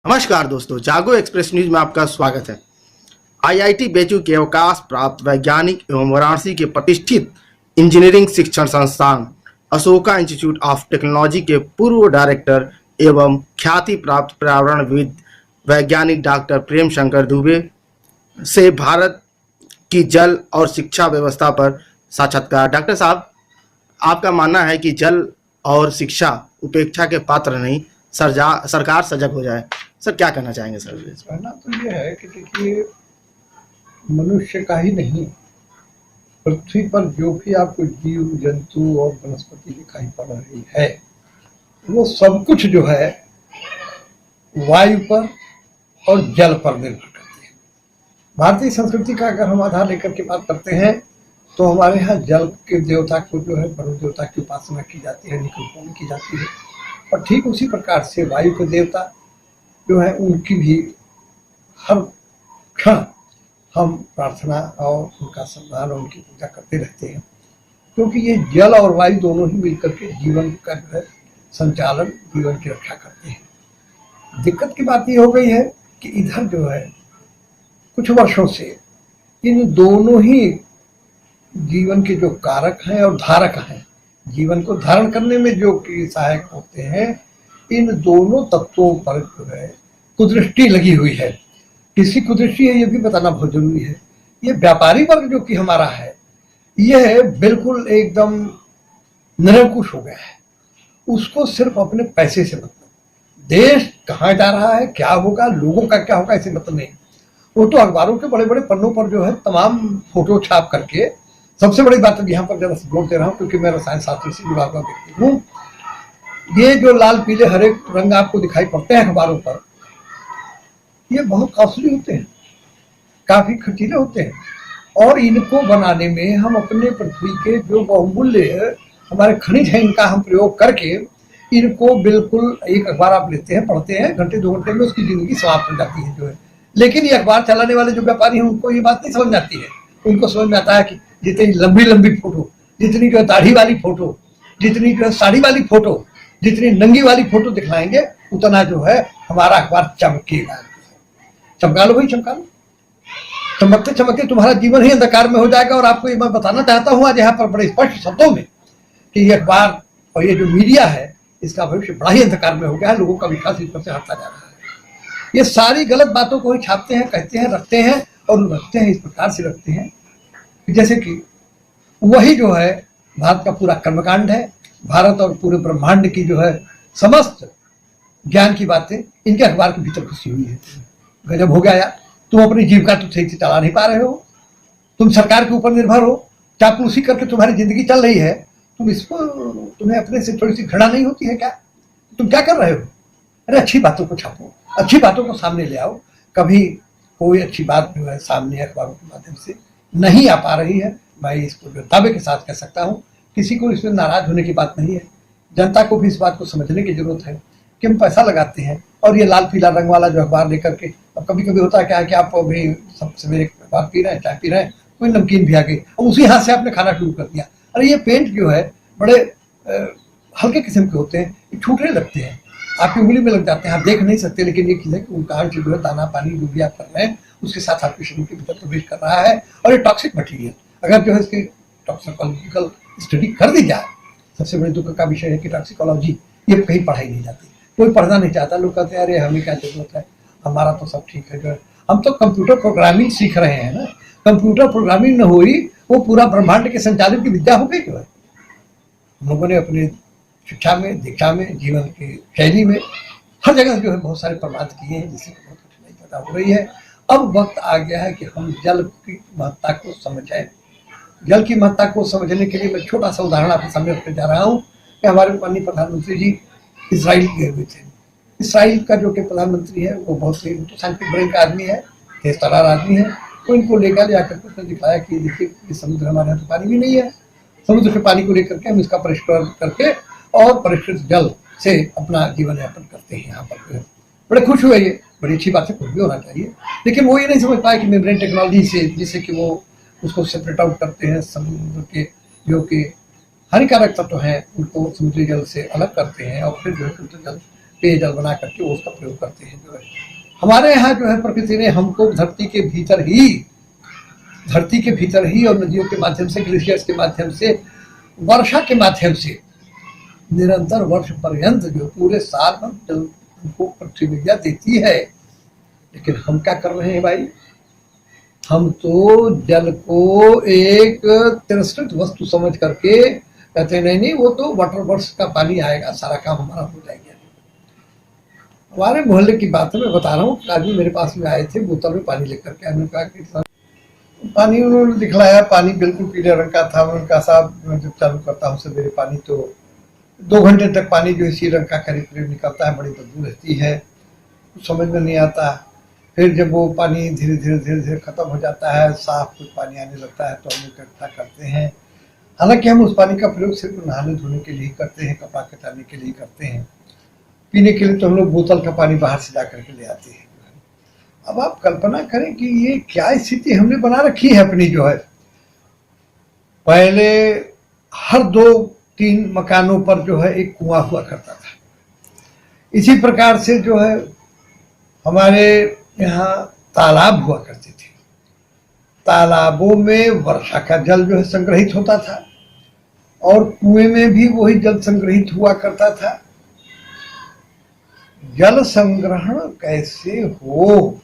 नमस्कार दोस्तों, जागो एक्सप्रेस न्यूज में आपका स्वागत है। आईआईटी बेचू के अवकाश प्राप्त वैज्ञानिक एवं वाराणसी के प्रतिष्ठित इंजीनियरिंग शिक्षण संस्थान अशोका इंस्टीट्यूट ऑफ टेक्नोलॉजी के पूर्व डायरेक्टर एवं ख्याति प्राप्त पर्यावरणविद वैज्ञानिक डॉक्टर प्रेम शंकर दुबे से भारत की जल और शिक्षा व्यवस्था पर साक्षात्कार। डॉक्टर साहब, आपका मानना है कि जल और शिक्षा उपेक्षा के पात्र नहीं, सरकार सजग हो जाए। सर, क्या कहना चाहेंगे सर? कहना तो ये है कि देखिए, मनुष्य का ही नहीं, पृथ्वी पर जो भी आपको जीव जंतु और वनस्पति दिखाई पड़ रही है, वो सब कुछ जो है वायु पर और जल पर निर्भर करते हैं। भारतीय संस्कृति का अगर हम आधार लेकर के बात करते हैं तो हमारे यहाँ जल के देवता को जो है वरुण देवता की उपासना की जाती है, निकल्पों की जाती है। और ठीक उसी प्रकार से वायु के देवता जो है उनकी भी हर क्षण हम प्रार्थना और उनका सम्मान और उनकी पूजा करते रहते हैं, क्योंकि ये जल और वायु दोनों ही मिलकर के जीवन का जो है संचालन, जीवन की रक्षा करते हैं। दिक्कत की बात ये हो गई है कि इधर जो है कुछ वर्षों से इन दोनों ही जीवन के जो कारक हैं और धारक हैं, जीवन को धारण करने में जो कि सहायक होते हैं, इन दोनों तत्वों पर जो है कुदृष्टि लगी हुई है। किसी कुदृष्टि है ये भी बताना बहुत जरूरी है। ये व्यापारी वर्ग जो कि हमारा है, यह बिल्कुल एकदम निरंकुश हो गया है। उसको सिर्फ अपने पैसे से मतलब, देश कहाँ जा रहा है, क्या होगा, लोगों का क्या होगा, ऐसे मतलब नहीं। वो तो अखबारों के बड़े बड़े पन्नों पर जो है तमाम फोटो छाप करके, सबसे बड़ी बात यहाँ पर जरा जोर दे रहा हूँ क्योंकि मैं रसायन शास्त्र से जुड़ा हुआ व्यक्ति हूँ। ये जो लाल पीले हरे रंग आपको दिखाई पड़ते हैं अखबारों पर, ये बहुत कॉस्टली होते हैं, काफी खर्चीले होते हैं। और इनको बनाने में हम अपने पृथ्वी के जो बहुमूल्य हमारे खनिज हैं, इनका हम प्रयोग करके इनको बिल्कुल, एक अखबार आप लेते हैं, पढ़ते हैं, घंटे दो घंटे में उसकी जिंदगी समाप्त हो जाती है जो है। लेकिन ये अखबार चलाने वाले जो व्यापारी हैं उनको ये बात नहीं समझ में आती है। उनको समझ में आता है कि जितनी लंबी लंबी फोटो, जितनी जो दाढ़ी वाली फोटो, जितनी जो साड़ी वाली फोटो, जितनी नंगी वाली फोटो दिखलाएंगे, उतना जो है हमारा अखबार चमकेगा। चमका लो भाई, चमका लो। चमकते चमकते तुम्हारा जीवन ही अंधकार में हो जाएगा। और आपको ये मैं बताना चाहता हूँ आज यहाँ पर बड़े स्पष्ट शब्दों में कि ये अखबार और ये जो मीडिया है, इसका भविष्य बड़ा ही अंधकार में हो गया है। लोगों का विश्वास इस पर से हटता जा रहा है। ये सारी गलत बातों को ही छापते हैं, कहते हैं, रखते हैं, और रखते हैं इस प्रकार से रखते हैं जैसे कि वही जो है भारत का पूरा कर्मकांड है। भारत और पूरे ब्रह्मांड की जो है समस्त ज्ञान की बातें इनके अखबार के भीतर घुसी हुई है। गजब हो गया यार। तुम अपनी जीविका तो सही से चला नहीं पा रहे हो, तुम सरकार के ऊपर निर्भर हो, चापलूसी करके तुम्हारी जिंदगी चल रही है। तुम्हें अपने से थोड़ी सी घृणा नहीं होती है क्या? तुम क्या कर रहे हो? अरे अच्छी बातों को छापो, अच्छी बातों को सामने ले आओ। कभी कोई अच्छी बात जो है सामने अखबारों के माध्यम से नहीं आ पा रही है, मैं इसको जो दावे के साथ कह सकता हूँ, किसी को इसमें नाराज होने की बात नहीं है। जनता को भी इस बात को समझने की जरूरत है कि हम पैसा लगाते हैं और ये लाल पीला रंग वाला जो अखबार लेकर के, अब कभी कभी होता है क्या है कि आप अभी सब सवेरे अखबार पी रहे हैं, चाय पी रहे हैं, कोई नमकीन भी आ गई और उसी हाथ से आपने खाना शुरू कर दिया। अरे ये पेंट जो है बड़े हल्के किस्म के होते हैं, ये छूटने लगते हैं, आपकी उंगली में लग जाते हैं, आप देख नहीं सकते। लेकिन ये चीज़ है कि उनका हर जो है दाना पानी जो भी आप कर रहे हैं उसके साथ आपके शरीर के भीतर प्रवेश कर रहा है। और ये टॉक्सिक मटीरियल, अगर जो है इसकी टॉक्सिकोलॉजिकल स्टडी कर दी जाए, सबसे बड़े दुख का विषय है कि टॉक्सिकोलॉजी ये कहीं पढ़ाई नहीं जाती, कोई पढ़ना नहीं चाहता। लोग कहते हैं अरे हमें क्या जरूरत है, हमारा तो सब ठीक है। जो है हम तो कंप्यूटर प्रोग्रामिंग सीख रहे हैं ना, कंप्यूटर प्रोग्रामिंग न हुई वो पूरा ब्रह्मांड के संचालन की विद्या हो गई। जो है हम लोगों ने अपने शिक्षा में, दीक्षा में, जीवन की शैली में हर जगह जो है बहुत सारे प्रमाद किए हैं, जिससे बहुत कठिनाई पैदा हो रही है। अब वक्त आ गया है कि हम जल की महत्ता को समझें। जल की महत्ता को समझने के लिए मैं छोटा सा उदाहरण आपके सामने रखने जा रहा हूँ कि हमारे माननीय प्रधानमंत्री जी इसराइल गए हुए थे। इसराइल का जो कि प्रधानमंत्री है वो बहुत ही तो साइंटिफिक ब्रेन का आदमी है, तेज तर्रार आदमी है। तो इनको लेकर जाकर के उसने दिखाया कि देखिए ये समुद्र हमारे यहाँ तो पानी भी नहीं है, समुद्र के पानी को लेकर के हम इसका परिष्कार करके और परिष्कृत जल से अपना जीवन यापन करते हैं। यहाँ पर बड़े खुश हुए, ये बड़ी अच्छी बात है, खुश भी होना चाहिए। लेकिन वो ये नहीं समझ पाए कि मेम्ब्रेन टेक्नोलॉजी से, जिससे कि वो उसको सेपरेट आउट करते हैं, समुद्र के जो कि हानिकारक तत्व हैं उनको समुद्री जल से अलग करते हैं और फिर जो है शुद्ध जल पेयजल बना करके वो उसका प्रयोग करते हैं। जो है हमारे यहाँ जो है प्रकृति ने हमको धरती के भीतर ही और नदियों के माध्यम से, ग्लेशियर्स के माध्यम से, वर्षा के माध्यम से निरंतर वर्ष पर्यंत जो पूरे साल भर जल हमको पृथ्वी मैया देती है। लेकिन हम क्या कर रहे हैं भाई, हम तो जल को एक तिरस्कृत वस्तु समझ करके कहते हैं नहीं वो तो वाटर वर्क्स का पानी आएगा, सारा काम हमारा हो जाएगा। हमारे मोहल्ले की बात है, मैं बता रहा हूँ। आदमी मेरे पास में आए थे बोतल में पानी लेकर के, हमने कहा कि पानी उन्होंने दिखलाया, पानी बिल्कुल पीले रंग का था। उन्होंने कहा साहब मैं जब चालू करता हूँ सवेरे पानी तो 2 घंटे तक पानी जो इसी रंग का करीब निकलता है, बड़ी बदबू रहती है, कुछ समझ में नहीं आता। फिर जब वो पानी धीरे धीरे खत्म हो जाता है, साफ कुछ पानी आने लगता है तो हम इकट्ठा करते हैं। हालांकि हम उस पानी का प्रयोग सिर्फ नहाने धोने के लिए करते हैं, कपड़ा कटाने के लिए करते हैं। पीने के लिए तो हम लोग बोतल का पानी बाहर से जा करके ले आते हैं। अब आप कल्पना करें कि ये क्या स्थिति हमने बना रखी है अपनी। जो है पहले हर 2-3 मकानों पर जो है एक कुआं हुआ करता था। इसी प्रकार से जो है हमारे यहाँ तालाब हुआ करते थे। तालाबों में वर्षा का जल जो है संग्रहित होता था और कुएं में भी वही जल संग्रहित हुआ करता था। जल संग्रहण कैसे हो,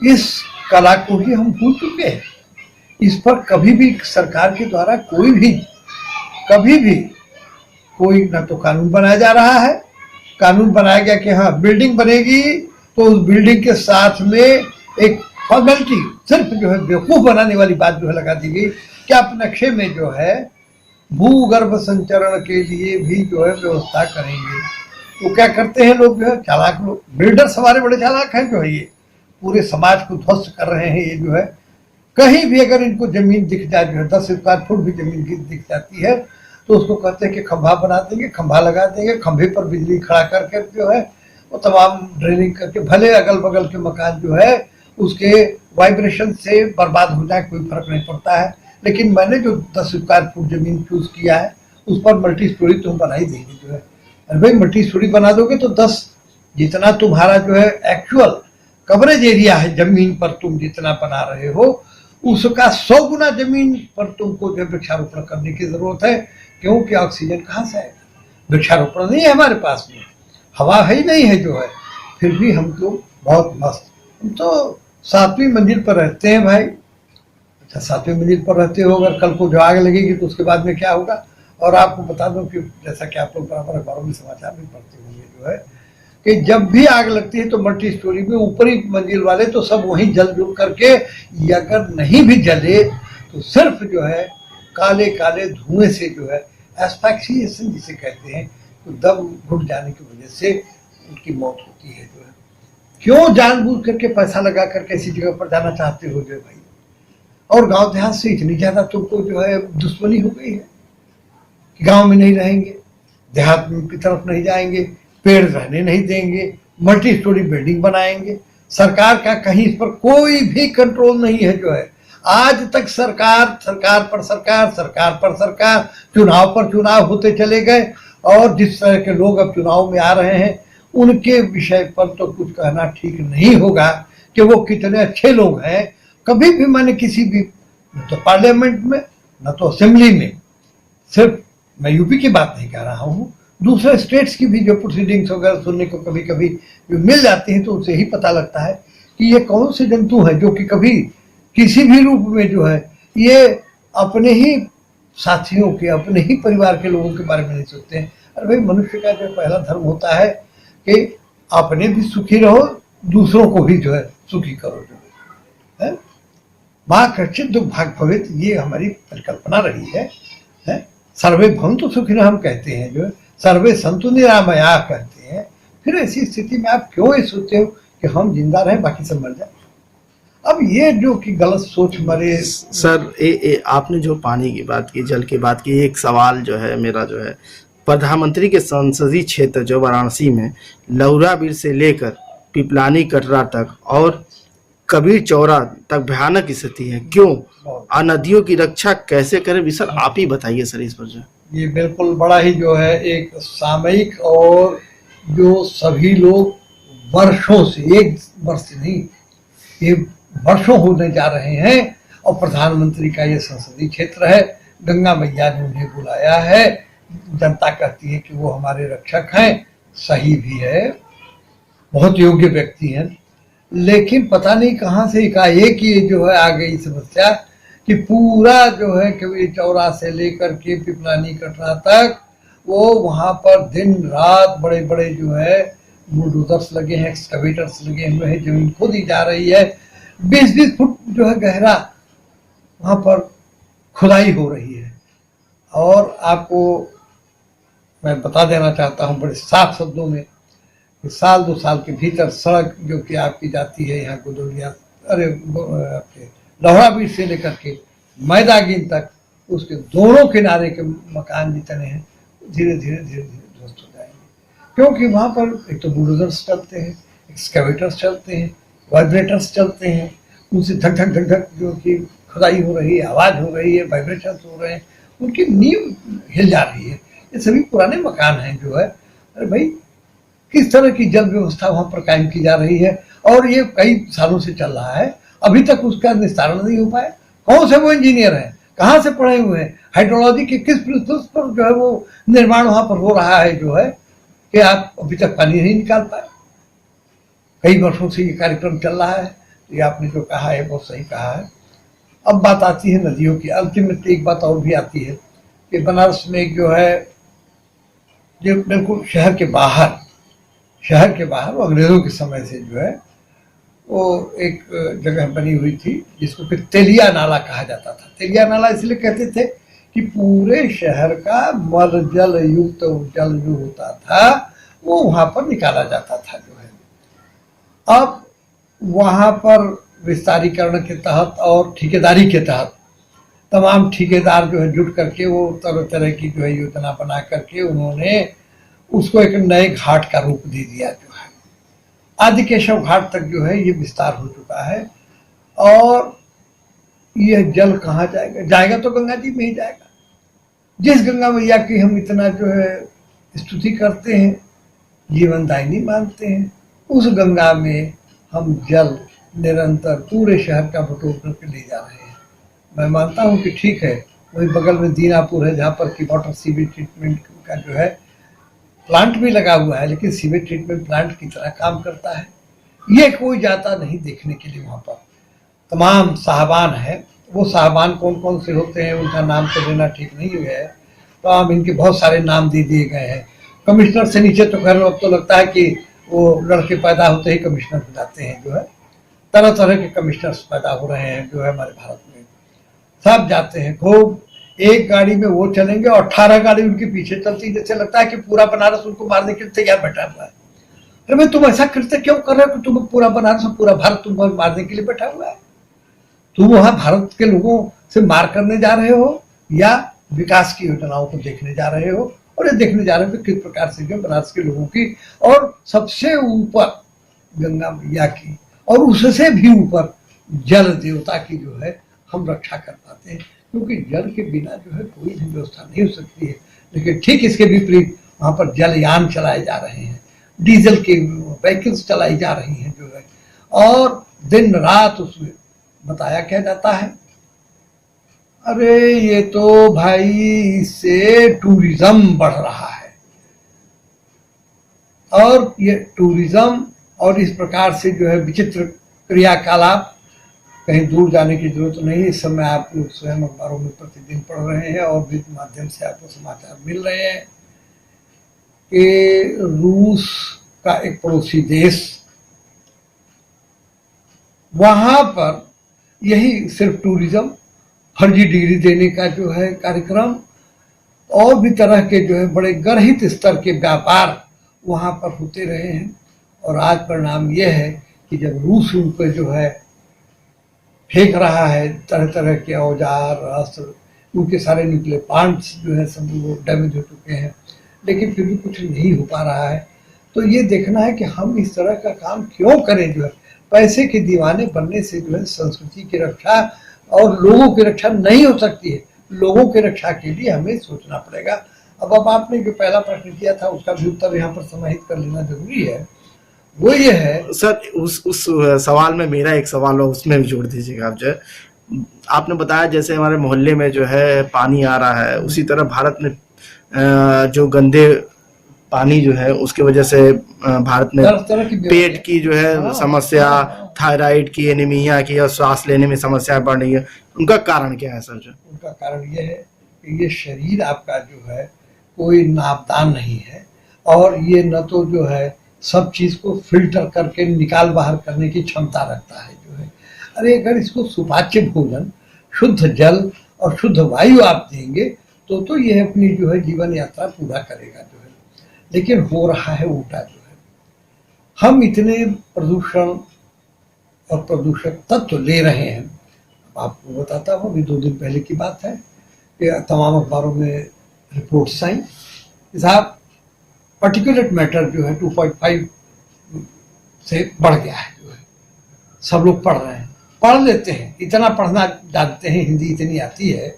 इस कला को ही हम भूल चुके हैं। इस पर कभी भी सरकार के द्वारा कभी भी कोई न तो कानून बनाया जा रहा है। कानून बनाया गया कि हाँ बिल्डिंग बनेगी तो उस बिल्डिंग के साथ में एक फॉर्मेलिटी सिर्फ जो है बेवकूफ बनाने वाली बात जो है लगा दी गई कि आप नक्शे में जो है भूगर्भ संचरण के लिए भी जो है व्यवस्था करेंगे। तो क्या करते हैं लोग, जो है चालाक लोग, बिल्डर्स हमारे बड़े चालाक हैं। जो है ये पूरे समाज को ध्वस्त कर रहे हैं। ये जो है कहीं भी अगर इनको जमीन दिख जाए, जो है 10 स्क्वायर फुट भी जमीन दिख जाती है तो उसको कहते हैं कि खंभा बना देंगे, खंभा लगा देंगे, खंभे पर बिजली खड़ा करके जो है वो तमाम ड्रिलिंग करके, भले अगल बगल के मकान जो है उसके वाइब्रेशन से बर्बाद हो जाए, कोई फर्क नहीं पड़ता है। लेकिन मैंने जो 10 स्क्वायर फुट जमीन चूज किया है उस पर मल्टी स्टोरी तुम बना ही देंगे। जो है अरे भाई मल्टी स्टोरी बना दोगे तो 10 जितना तुम्हारा जो है एक्चुअल कवरेज एरिया है जमीन पर तुम जितना बना रहे हो उसका 100 गुना जमीन पर तुमको जो वृक्षारोपण करने की जरूरत है। क्योंकि ऑक्सीजन कहाँ से आएगा, वृक्षारोपण नहीं है हमारे पास में, हवा है ही नहीं है। जो है फिर भी हम लोग बहुत मस्त, हम तो 7वीं मंजिल पर रहते हैं भाई। अच्छा 7वीं मंजिल पर रहते हो, अगर कल को जो आग लगेगी तो उसके बाद में क्या होगा। और आपको बता दूं कि जैसा कि आप लोग बराबर अखबारों में समाचार भी पढ़ते होंगे, जो है कि जब भी आग लगती है तो मल्टी स्टोरी में ऊपरी मंजिल वाले तो सब वहीं जल जुल करके, अगर नहीं भी जले तो सिर्फ जो है काले काले धुएं से जो है एस्फिक्सिएशन जिसे कहते हैं, तो दम घुट जाने की वजह से उनकी मौत होती है। जो है क्यों जानबूझ करके पैसा लगा करके ऐसी जगह पर जाना चाहते हो जो भाई। और गांव देहात से इतनी ज्यादा तुमको जो है दुश्मनी हो गई है कि गांव में नहीं रहेंगे, देहात की तरफ नहीं जाएंगे, पेड़ रहने नहीं देंगे, मल्टी स्टोरी बिल्डिंग बनाएंगे। सरकार का कहीं इस पर कोई भी कंट्रोल नहीं है। जो है आज तक सरकार पर सरकार, चुनाव पर चुनाव होते चले गए और जिस तरह के लोग अब चुनाव में आ रहे हैं उनके विषय पर तो कुछ कहना ठीक नहीं होगा कि वो कितने अच्छे लोग हैं। कभी भी मैंने किसी भी न तो पार्लियामेंट में न तो असेंबली में, सिर्फ मैं यूपी की बात नहीं कह रहा हूँ, दूसरे स्टेट्स की भी जो प्रोसीडिंग्स वगैरह सुनने को कभी कभी जो मिल जाती हैं तो उससे ही पता लगता है कि ये कौन से जंतु है जो कि कभी किसी भी रूप में जो है ये अपने ही साथियों के, अपने ही परिवार के लोगों के बारे में नहीं सोचते हैं। अरे भाई मनुष्य का जो पहला धर्म होता है कि अपने भी सुखी रहो, दूसरों को भी जो है सुखी करो। जो है माँ कश्चित दुख भाग भवित, ये हमारी परिकल्पना रही है। सर्वे भवन्तु सुखिनः हम कहते हैं, जो है सर्वे सन्तु निरामया कहते हैं। फिर ऐसी स्थिति में आप क्यों ये सोचते हो कि हम जिंदा रहें बाकी सब मर जाए। अब ये जो कि गलत सोच मरे। सर आपने जो पानी की बात की, जल की बात की, एक सवाल जो है मेरा जो है, प्रधानमंत्री के संसदीय क्षेत्र जो वाराणसी में लौराबीर से लेकर पिपलानी कटरा तक और कबीर चौरा तक भयानक स्थिति है, क्यों? और नदियों की रक्षा कैसे करें? सर आप ही बताइए सर इस पर। जो ये बिल्कुल बड़ा ही जो है एक सामयिक और जो सभी लोग वर्षों से, एक वर्ष से नहीं, ये वर्षों होने जा रहे हैं, और प्रधानमंत्री का ये संसदीय क्षेत्र है, गंगा मैया ने उन्हें बुलाया है, जनता कहती है कि वो हमारे रक्षक हैं, सही भी है, बहुत योग्य व्यक्ति हैं, लेकिन पता नहीं कहाँ से एकाएक ये जो है आ गई समस्या कि पूरा जो है कभी चौरा से लेकर के पिपलानी कटरा तक वो वहां पर दिन रात बड़े बड़े जो है बुलडोजर्स लगे हैं, एक्सकवेटर्स लगे हुए हैं, जमीन खोदी जा रही है, 20-20 फुट जो है गहरा वहां पर खुदाई हो रही है। और आपको मैं बता देना चाहता हूं बड़े साफ शब्दों में कि साल 2 साल के भीतर सड़क जो कि आपकी जाती है यहाँ गुदौलिया, अरे आपके लोहराबीर से लेकर के मैदागिन तक, उसके दोनों किनारे के मकान जितने हैं धीरे धीरे ध्वस्त हो जाएंगे, क्योंकि वहां पर एक तो बुलडोजर्स चलते हैं, एक्सकैवेटर्स चलते हैं, वाइब्रेटर्स चलते हैं, उनसे धक धक धक धक जो कि खुदाई हो रही है, आवाज हो रही है, वाइब्रेशंस हो रहे हैं, उनकी नींव हिल जा रही है। ये सभी पुराने मकान हैं जो है, अरे भाई किस तरह की जल व्यवस्था वहां पर कायम की जा रही है, और ये कई सालों से चल रहा है, अभी तक उसका निस्तारण नहीं हो पाया। कौन से वो इंजीनियर हैं, कहाँ से पढ़े हुए हैं, हाइड्रोलॉजी के किस प्रिंसिपल्स पर जो है वो निर्माण वहां पर हो रहा है जो है कि आप अभी तक पानी नहीं निकाल पाए। कई वर्षों से ये कार्यक्रम चल रहा है। ये आपने जो कहा है बहुत सही कहा है। अब बात आती है नदियों की। अल्टीमेटली एक बात और भी आती है कि बनारस में एक जो है, जो बिल्कुल शहर के बाहर वो अंग्रेजों के समय से जो है वो एक जगह बनी हुई थी जिसको फिर तेलिया नाला कहा जाता था। तेलिया नाला इसलिए कहते थे कि पूरे शहर का मल जल युक्त जल जो होता था वो वहां पर निकाला जाता था जो है। अब वहां पर विस्तारीकरण के तहत और ठेकेदारी के तहत तमाम ठेकेदार जो है जुट करके वो तरह तरह की जो है योजना बना करके उन्होंने उसको एक नए घाट का रूप दे दिया जो है। आदिकेशव घाट तक जो है ये विस्तार हो चुका है, और यह जल कहाँ जाएगा? जाएगा तो गंगा जी में ही जाएगा। जिस गंगा मैया की हम इतना जो है स्तुति करते हैं, जीवनदायिनी मानते हैं, उस गंगा में हम जल निरंतर पूरे शहर का बटोर करके ले जा रहे हैं। मैं मानता हूँ कि ठीक है, वही बगल में दीनापुर है जहाँ पर की वाटर सीवेज ट्रीटमेंट का जो है प्लांट भी लगा हुआ है, लेकिन सीवेज ट्रीटमेंट प्लांट की तरह काम करता है। ये कोई जाता नहीं देखने के लिए। वहाँ पर तमाम साहबान है, वो साहबान कौन कौन से होते हैं उनका नाम तो लेना ठीक नहीं है, तो हम इनके बहुत सारे नाम दे दिए गए हैं। कमिश्नर से नीचे तो खैर अब तो लगता है कि वो लड़के पैदा होते ही कमिश्नर हो जाते हैं जो है। तरह तरह के कमिश्नर्स पैदा हो रहे हैं जो है हमारे भारत में, सब जाते हैं खूब। एक गाड़ी में वो चलेंगे और 18 गाड़ी उनके पीछे चलती, जैसे लगता है कि पूरा बनारस उनको मारने के लिए तैयार बैठा हुआ है। अरे भाई तुम ऐसा करते क्यों कर रहे हो कि तुम पूरा बनारस और पूरा भारत तुम मारने के लिए बैठा हुआ है? तुम वहां भारत के लोगों से मार करने जा रहे हो या विकास की योजनाओं को देखने जा रहे हो? और ये देखने जा रहे हो कि किस प्रकार से जो बनारस के लोगों की और सबसे ऊपर गंगा मैया की और उससे भी ऊपर जल देवता की जो है हम रक्षा कर पाते हैं, क्योंकि जल के बिना जो है कोई भी व्यवस्था नहीं हो सकती है। लेकिन ठीक इसके विपरीत वहां पर जलयान चलाए जा रहे हैं, डीजल के व्हीकल्स चलाई जा रही हैं जो है, और दिन रात उसमें बताया क्या जाता है, अरे ये तो भाई इससे टूरिज्म बढ़ रहा है। और ये टूरिज्म और इस प्रकार से जो है विचित्र क्रियाकलाप, कहीं दूर जाने की जरूरत नहीं। इस समय आप लोग स्वयं अखबारों में प्रतिदिन पढ़ रहे हैं और भी माध्यम से आपको समाचार मिल रहे हैं कि रूस का एक पड़ोसी देश, वहां पर यही सिर्फ टूरिज्म, फर्जी डिग्री देने का जो है कार्यक्रम और भी तरह के जो है बड़े गर्हित स्तर के व्यापार वहां पर होते रहे हैं। और आज परिणाम यह है कि जब रूस उन पर जो है फेंक रहा है तरह तरह के औजार अस्त्र, उनके सारे न्यूक्लियर प्लांट्स जो है सब वो डैमेज हो चुके हैं, लेकिन फिर भी कुछ नहीं हो पा रहा है। तो ये देखना है कि हम इस तरह का काम क्यों करें। जो है पैसे के दीवाने बनने से जो है संस्कृति की रक्षा और लोगों की रक्षा नहीं हो सकती है। लोगों की रक्षा के लिए हमें सोचना पड़ेगा। अब आपने जो पहला प्रश्न किया था उसका भी उत्तर यहाँ पर समाहित कर लेना जरूरी है। वो ये है सर, उस सवाल में मेरा एक सवाल हो, उसमें भी जोड़ दीजिएगा आप। जो है, आपने बताया जैसे हमारे मोहल्ले में जो है पानी आ रहा है, उसी तरह भारत में जो गंदे पानी जो है उसकी वजह से भारत में तरह की पेट की जो है हाँ, समस्या, हाँ। थायराइड की, एनीमिया की और सांस लेने में समस्याएं बढ़ रही है। उनका कारण क्या है सर? जो उनका कारण ये है कि ये शरीर आपका जो है कोई नापदान नहीं है, और ये न तो जो है सब चीज को फिल्टर करके निकाल बाहर करने की क्षमता रखता है जो है। अरे अगर इसको सुपाच्य भोजन, शुद्ध जल और शुद्ध वायु आप देंगे तो ये अपनी जो है जीवन यात्रा पूरा करेगा जो है। लेकिन हो रहा है उल्टा जो है। हम इतने प्रदूषण और प्रदूषक तत्व ले रहे हैं। आपको बताता हूँ, अभी 2 दिन पहले की बात है कि तमाम अखबारों में रिपोर्ट्स आई, साहब पार्टिकुलेट मैटर जो है 2.5 से बढ़ गया है जो है। सब लोग पढ़ रहे हैं, पढ़ लेते हैं, इतना पढ़ना जानते हैं, हिंदी इतनी आती है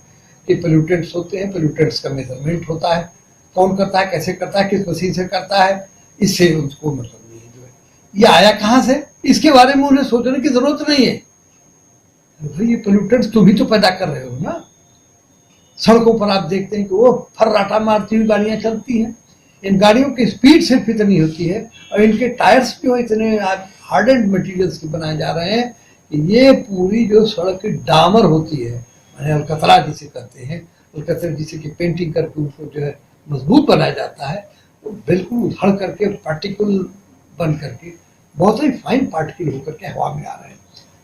कि पोल्यूटेंट्स होते हैं, पोल्यूटेंट्स का मेजरमेंट होता है, कौन करता है, कैसे करता है, किस मशीन से करता है, इससे उनको मतलब नहीं है जो है। ये आया कहाँ से, इसके बारे में उन्हें सोचने की जरूरत नहीं है। भाई ये पोल्यूटेंट्स तुम ही तो पैदा कर रहे हो ना। सड़कों पर आप देखते हैं कि वो फर्राटा मारती हुई गाड़ियां चलती हैं। इन गाड़ियों की स्पीड सिर्फ इतनी होती है और इनके टायर्स जो इतने हार्डेंड मटेरियल्स के बनाए जा रहे हैं कि ये पूरी जो सड़क की डामर होती है, माने अलकतरा जिसे कहते हैं, अलकतरा जिसे की पेंटिंग करके उसको जो है मजबूत बनाया जाता है, वो बिल्कुल उधड़ करके पार्टिकल बन करके बहुत ही फाइन पार्टिकल होकर के हवा में आ रहे हैं।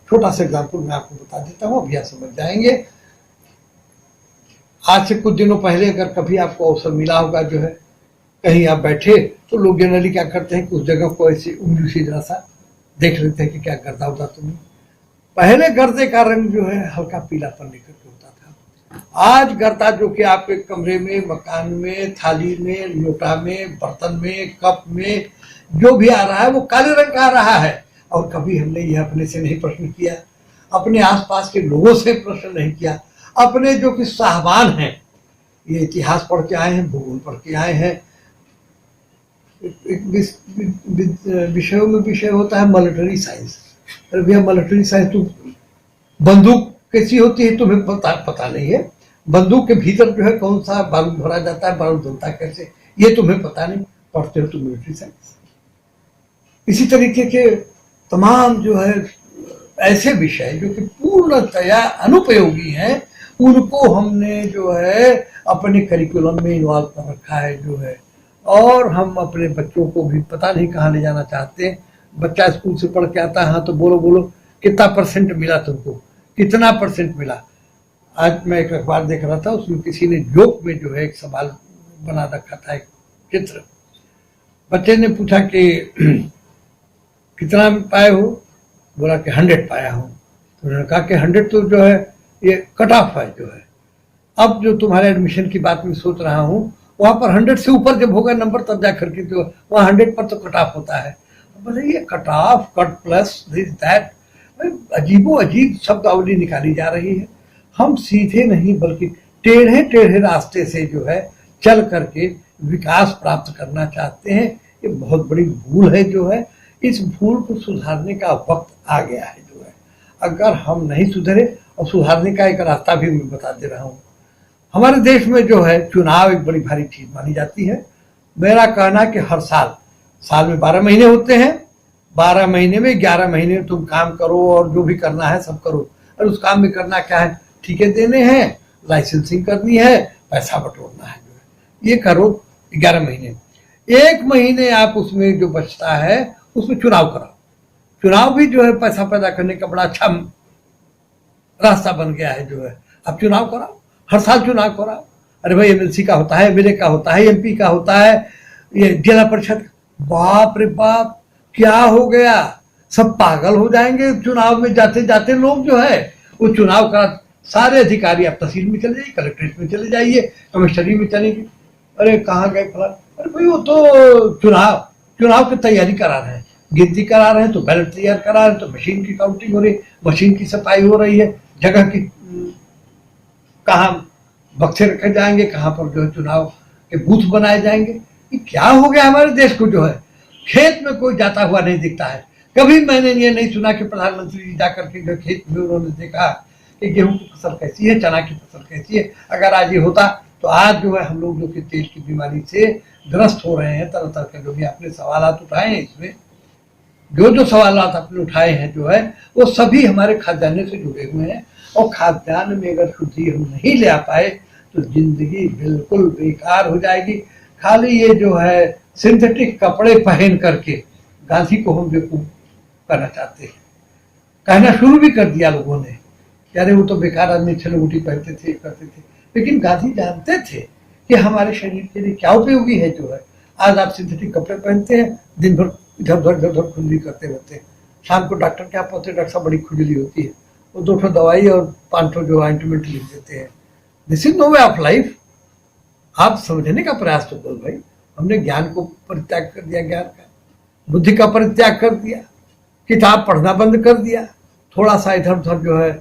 छोटा सा एग्जाम्पल मैं आपको बता देता हूँ, अभी आप समझ जाएंगे। आज से कुछ दिनों पहले अगर कभी आपको अवसर मिला होगा जो है, कहीं आप बैठे तो लोग जनरली क्या करते हैं कि उस जगह को ऐसे उंगली से जरा सा देख लेते हैं कि क्या गर्दा उदा तो नहीं। पहले गर्दे का रंग जो है हल्का पीलापन लेकर के होता था। आज गर्दा जो कि आपके कमरे में, मकान में, थाली में, लोटा में, बर्तन में, कप में जो भी आ रहा है वो काले रंग का आ रहा है। और कभी हमने यह अपने से नहीं प्रश्न किया, अपने आसपास के लोगों से प्रश्न नहीं किया, अपने जो कि साहबान हैं, ये इतिहास पढ़ के आए हैं, भूगोल पढ़ के आए हैं। विषयों में विषय होता है मिलिट्री साइंस। अरे भैया मिलिट्री साइंस, तो बंदूक कैसी होती है तुम्हें पता नहीं है। बंदूक के भीतर जो है कौन सा बारूद भरा जाता है, बारूद बनता है कैसे, ये तुम्हें पता नहीं, पढ़ते हो तुम मिलिट्री साइंस। इसी तरीके के तमाम जो है ऐसे विषय जो कि पूर्णतया अनुपयोगी हैं, उनको हमने जो है अपने करिकुलम में इन्वॉल्व कर रखा है जो है। और हम अपने बच्चों को भी पता नहीं कहाँ ले जाना चाहते हैं। बच्चा स्कूल से पढ़ के आता है, हाँ तो बोलो बोलो कितना % मिला तुमको, कितना % मिला। आज मैं एक अखबार देख रहा था, उसमें किसी ने जोक में जो है एक सवाल बना रखा था, एक चित्र। बच्चे ने पूछा कि कितना पाए हो, बोला कि 100 पाया हूँ। तो उन्होंने कहा कि 100 तो जो है ये कट ऑफ है जो है। अब जो तुम्हारे एडमिशन की बात मैं सोच रहा हूँ, वहां पर 100 से ऊपर जब होगा नंबर तब जा करके जो वहाँ 100 पर तो कट ऑफ होता है। बोले ये cut off, cut plus, this that, अजीबो अजीब शब्दावली निकाली जा रही है। हम सीधे नहीं बल्कि टेढ़े टेढ़े रास्ते से जो है चल करके विकास प्राप्त करना चाहते हैं। ये बहुत बड़ी भूल है जो है। इस भूल को सुधारने का वक्त आ गया है जो है। अगर हम नहीं सुधरे, और सुधारने का एक रास्ता भी मैं बता दे रहा हूँ। हमारे देश में जो है चुनाव एक बड़ी भारी चीज मानी जाती है। मेरा कहना है कि हर साल में 12 महीने होते हैं, 12 महीने में 11 महीने तुम काम करो और जो भी करना है सब करो। और उस काम में करना क्या है, ठीके देने हैं, लाइसेंसिंग करनी है, पैसा बटोरना है जो है। ये करो 11 महीने। 1 महीने आप उसमें जो बचता है उसमें चुनाव कराओ। चुनाव भी जो है पैसा पैदा करने का बड़ा अच्छा रास्ता बन गया है जो है। अब चुनाव कराओ, हर साल चुनाव कराओ। अरे भाई MLC का होता है, MLA का होता है, MP का होता है, ये जिला परिषद। बाप रे बाप, क्या हो गया, सब पागल हो जाएंगे चुनाव में जाते जाते लोग जो है। वो चुनाव का सारे अधिकारी आप तहसील में चले जाइए, कलेक्ट्रेट में चले जाइए, कमिश्नरी में चलेंगे। अरे कहाँ गए फलान, अरे भाई वो तो चुनाव की तैयारी करा रहे हैं, गिनती करा रहे हैं, तो बैलेट तैयार करा रहे हैं, तो मशीन की काउंटिंग हो रही है, मशीन की सफाई हो रही है, जगह की कहाँ बक्से रखे जाएंगे, कहाँ पर जो है चुनाव के बूथ बनाए जाएंगे। ये क्या हो गया हमारे देश को, जो है खेत में कोई जाता हुआ नहीं दिखता है। कभी मैंने ये नहीं सुना कि प्रधानमंत्री जी जाकर के जो खेत में उन्होंने देखा कि गेहूं की फसल कैसी है, चना की फसल कैसी है। अगर आज ये होता तो आज जो है हम लोग जो कि तेल की बीमारी से ग्रस्त हो रहे हैं, तरह तरह के जो भी आपने सवाल उठाए हैं, इसमें जो सवाल आपने उठाए हैं जो है वो सभी हमारे खाद्यान्न से जुड़े हुए हैं। और खाद्यान्न में अगर शुद्धि हम नहीं ले आ पाए तो जिंदगी बिल्कुल बेकार हो जाएगी। खाली ये जो है सिंथेटिक कपड़े पहन करके गांधी को हम बेवकूफ करना चाहते हैं। कहना शुरू भी कर दिया लोगों ने, अरे वो तो बेकार आदमी, छलगुटी पहनते थे, करते थे। लेकिन गांधी जानते थे कि हमारे शरीर के लिए क्या उपयोगी है। जो है आज आप सिंथेटिक कपड़े पहनते हैं, दिन भर इधर उधर खुजली करते रहते हैं। शाम को डॉक्टर क्या पहुंचते, डॉक्टर साहब बड़ी खुजली होती है, वो 2 दवाई और 5 जो ऑइंटमेंट लिख देते हैं। This is no way of life. आप समझने का प्रयास तो करो भाई। हमने ज्ञान को परित्याग कर दिया, ज्ञान का बुद्धि का परित्याग कर दिया, किताब पढ़ना बंद कर दिया, थोड़ा सा इधर उधर जो है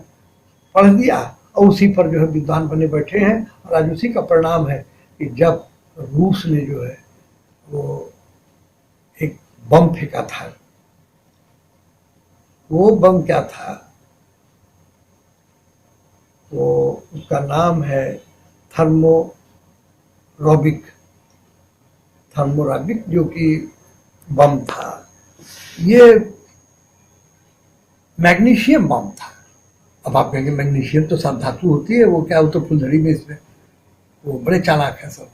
पढ़ दिया और उसी पर जो है विद्वान बने बैठे हैं। और आज उसी का परिणाम है कि जब रूस ने जो है वो एक बम फेंका था, वो बम क्या था, वो उसका नाम है थर्मोरॉबिक, जो कि बम था। ये मैग्नीशियम बम था। अब आप कहेंगे मैग्नीशियम तो सब धातु होती है, वो क्या, वो तो फुलझड़ी में इसमें, वो बड़े चालाक है सब।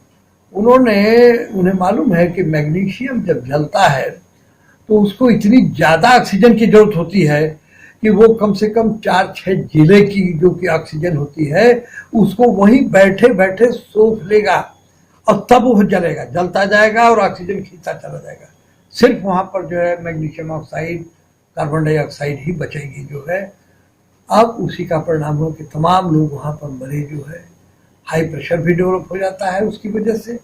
उन्हें मालूम है कि मैग्नीशियम जब जलता है तो उसको इतनी ज्यादा ऑक्सीजन की जरूरत होती है कि वो कम से कम 4-6 जिले की जो कि ऑक्सीजन होती है उसको वहीं बैठे बैठे सोख लेगा और तब वो जलेगा, जलता जाएगा और ऑक्सीजन खींचता चला जाएगा। सिर्फ वहां पर जो है मैग्नीशियम ऑक्साइड, कार्बन डाइऑक्साइड ही बचेगी जो है। अब उसी का परिणाम हो कि तमाम लोग वहां पर मरे जो है। हाई प्रेशर भी डेवलप हो जाता है उसकी वजह से,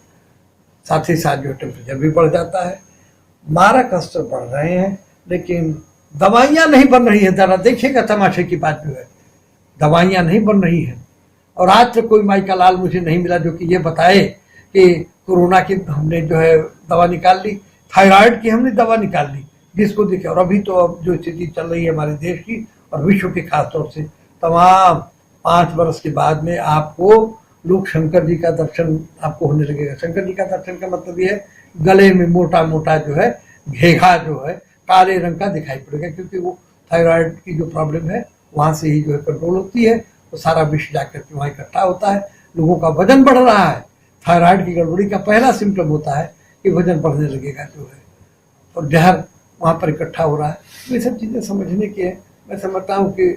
साथ ही साथ जो टेम्परेचर भी बढ़ जाता है। मारक अस्त्र बढ़ रहे हैं, लेकिन दवाइयां नहीं बन रही है। जरा देखिएगा तमाशे की बात जो है, दवाइयां नहीं बन रही हैं। और आज तक कोई माई का लाल मुझे नहीं मिला जो कि ये बताए कि कोरोना की हमने जो है दवा निकाल ली, थायराइड की हमने दवा निकाल ली, जिसको देखे। और अभी तो अब जो स्थिति चल रही है हमारे देश की और विश्व की खासतौर से, तमाम 5 वर्ष के बाद में आपको लोग शंकर जी का दर्शन आपको होने लगेगा। शंकर जी का दर्शन का मतलब ये है गले में मोटा मोटा जो है घेघा जो है काले रंग का दिखाई पड़ेगा, क्योंकि वो थायराइड की जो प्रॉब्लम है वहां से ही जो है कंट्रोल होती है। तो सारा विष जाकर के वहाँ इकट्ठा होता है, लोगों का वजन बढ़ रहा है। थायराइड की गड़बड़ी का पहला सिम्टम होता है कि वजन बढ़ने लगेगा जो है, और जहर वहाँ पर इकट्ठा हो रहा है। तो ये सब चीज़ें समझने की है। मैं समझता हूँ कि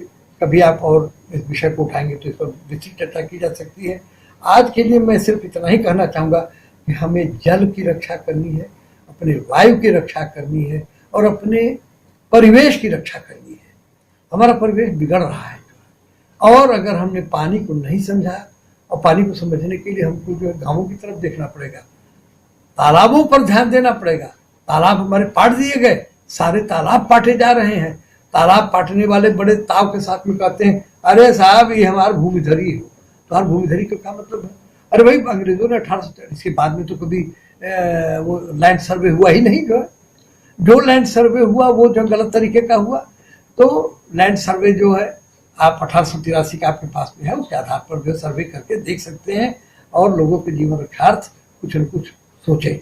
कभी आप और इस विषय को उठाएंगे तो इस पर विस्तृत चर्चा की जा सकती है। आज के लिए मैं सिर्फ इतना ही कहना चाहूँगा कि हमें जल की रक्षा करनी है, अपने वायु की रक्षा करनी है और अपने परिवेश की रक्षा करनी है। हमारा परिवेश बिगड़ रहा है और अगर हमने पानी को नहीं समझा, और पानी को समझने के लिए हमको जो है गाँवों की तरफ देखना पड़ेगा, तालाबों पर ध्यान देना पड़ेगा। तालाब हमारे पाट दिए गए, सारे तालाब पाटे जा रहे हैं। तालाब पाटने वाले बड़े ताव के साथ में कहते हैं, अरे साहब ये हमारा भूमिधरी है। तो हर भूमिधरी का क्या मतलब है? अरे भाई अंग्रेजों ने 1840 के बाद में तो कभी वो लैंड सर्वे हुआ ही नहीं। जो लैंड सर्वे हुआ वो जो गलत तरीके का हुआ। तो लैंड सर्वे जो है आप 1883 का आपके पास में है, उसके आधार पर जो सर्वे करके देख सकते हैं और लोगों के जीवन रक्षार्थ कुछ न कुछ सोचें।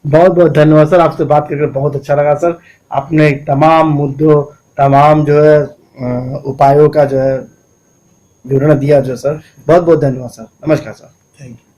बहुत बहुत धन्यवाद सर, आपसे बात करके बहुत अच्छा लगा सर। आपने तमाम मुद्दों, तमाम जो है उपायों का जो है विवरण दिया जो सर। बहुत बहुत धन्यवाद सर। नमस्कार सर। Thank you.